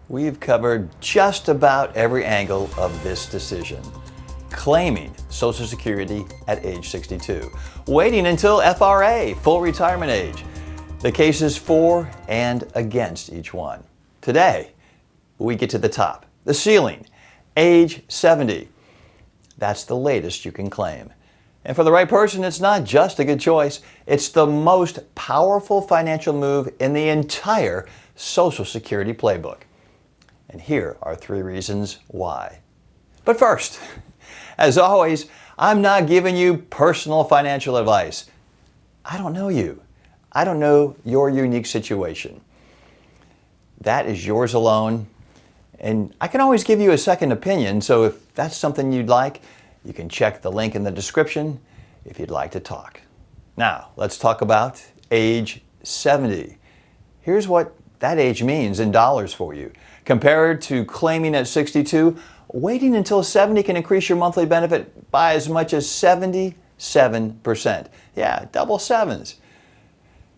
We've covered just about every angle of this decision. Claiming Social Security at age 62, waiting until FRA, full retirement age, the cases for and against each one. Today, we get to the top, the ceiling, age 70. That's the latest you can claim. And for the right person, it's not just a good choice, it's the most powerful financial move in the entire Social Security playbook. And here are 3 reasons why. But first, as always, I'm not giving you personal financial advice. I don't know you. I don't know your unique situation. That is yours alone. And I can always give you a second opinion, so if that's something you'd like, you can check the link in the description if you'd like to talk. Now, let's talk about age 70. Here's what that age means in dollars for you. Compared to claiming at 62, waiting until 70 can increase your monthly benefit by as much as 77%. Yeah, double sevens.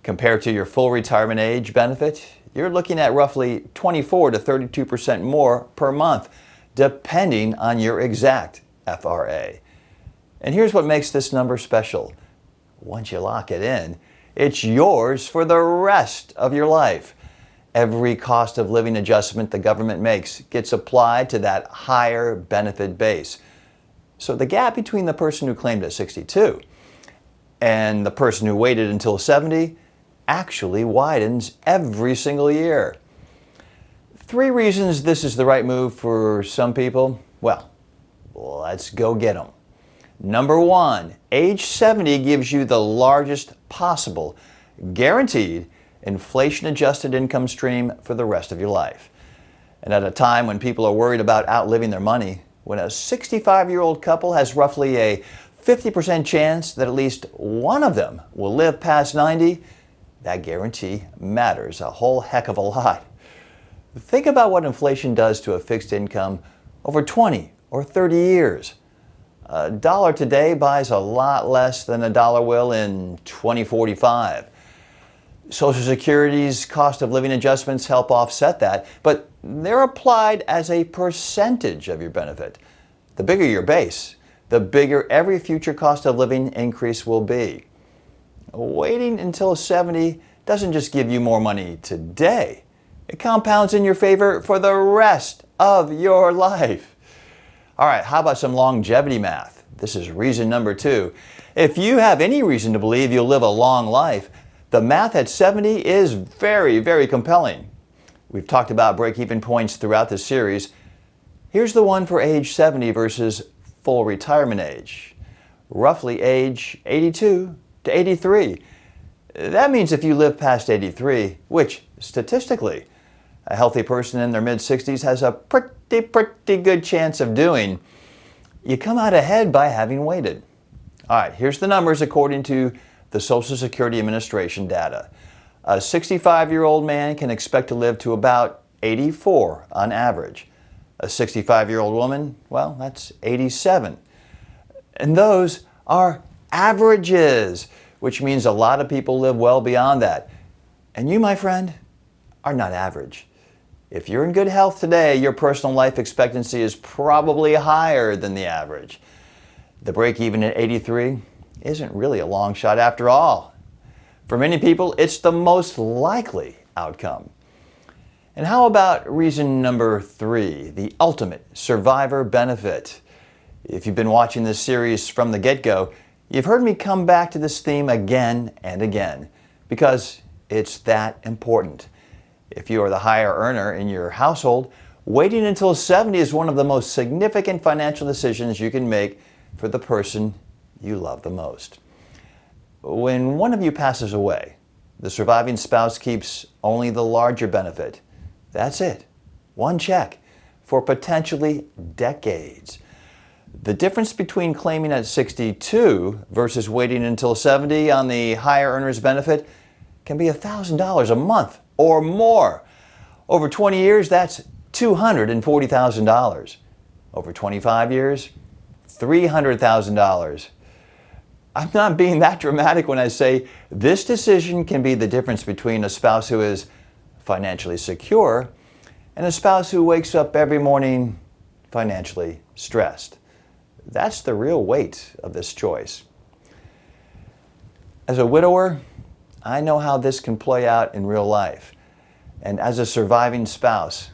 Compared to your full retirement age benefit, you're looking at roughly 24 to 32% more per month, depending on your exact FRA. And here's what makes this number special. Once you lock it in, it's yours for the rest of your life. Every cost of living adjustment the government makes gets applied to that higher benefit base. So the gap between the person who claimed at 62 and the person who waited until 70 actually widens every single year. 3 reasons this is the right move for some people. Well, let's go get them. Number 1, age 70 gives you the largest possible, guaranteed, inflation-adjusted income stream for the rest of your life. And at a time when people are worried about outliving their money, when a 65-year-old couple has roughly a 50% chance that at least one of them will live past 90, that guarantee matters a whole heck of a lot. Think about what inflation does to a fixed income over 20 or 30 years. A dollar today buys a lot less than a dollar will in 2045. Social Security's cost of living adjustments help offset that, but they're applied as a percentage of your benefit. The bigger your base, the bigger every future cost of living increase will be. Waiting until 70 doesn't just give you more money today. It compounds in your favor for the rest of your life. All right, how about some longevity math? This is reason number 2. If you have any reason to believe you'll live a long life, the math at 70 is very, very compelling. We've talked about break-even points throughout the series. Here's the one for age 70 versus full retirement age. Roughly age 82 to 83. That means if you live past 83, which statistically a healthy person in their mid-60s has a pretty good chance of doing, you come out ahead by having waited. All right, here's the numbers according to the Social Security Administration data. A 65-year-old man can expect to live to about 84 on average. A 65-year-old woman, well, that's 87. And those are averages, which means a lot of people live well beyond that. And you, my friend, are not average. If you're in good health today, your personal life expectancy is probably higher than the average. The break-even at 83 isn't really a long shot after all. For many people, it's the most likely outcome. And how about reason number 3, the ultimate survivor benefit? If you've been watching this series from the get-go, you've heard me come back to this theme again and again because it's that important. If you are the higher earner in your household, waiting until 70 is one of the most significant financial decisions you can make for the person you love the most. When one of you passes away, the surviving spouse keeps only the larger benefit. That's it. One check for potentially decades. The difference between claiming at 62 versus waiting until 70 on the higher earner's benefit can be $1,000 a month or more. Over 20 years, that's $240,000. Over 25 years, $300,000. I'm not being that dramatic when I say this decision can be the difference between a spouse who is financially secure and a spouse who wakes up every morning financially stressed. That's the real weight of this choice. As a widower, I know how this can play out in real life. And as a surviving spouse,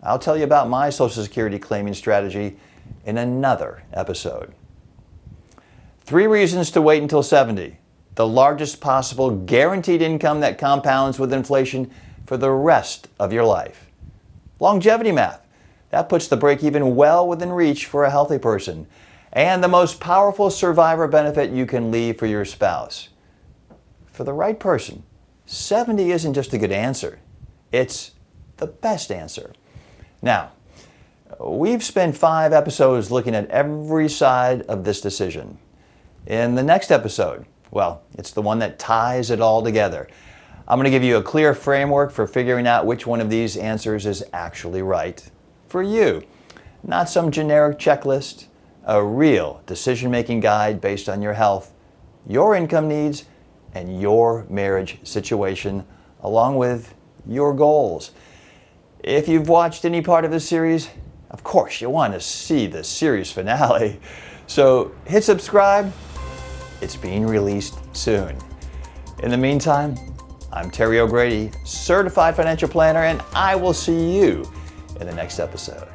I'll tell you about my Social Security claiming strategy in another episode. 3 reasons to wait until 70. The largest possible guaranteed income that compounds with inflation for the rest of your life. Longevity math. That puts the break-even well within reach for a healthy person. And the most powerful survivor benefit you can leave for your spouse. For the right person, 70 isn't just a good answer. It's the best answer. Now, we've spent 5 episodes looking at every side of this decision. In the next episode, well, it's the one that ties it all together. I'm going to give you a clear framework for figuring out which one of these answers is actually right for you. Not some generic checklist, a real decision-making guide based on your health, your income needs, and your marriage situation, along with your goals. If you've watched any part of this series, of course you want to see the series finale. So hit subscribe. It's being released soon. In the meantime, I'm Terry O'Grady, Certified Financial Planner, and I will see you in the next episode.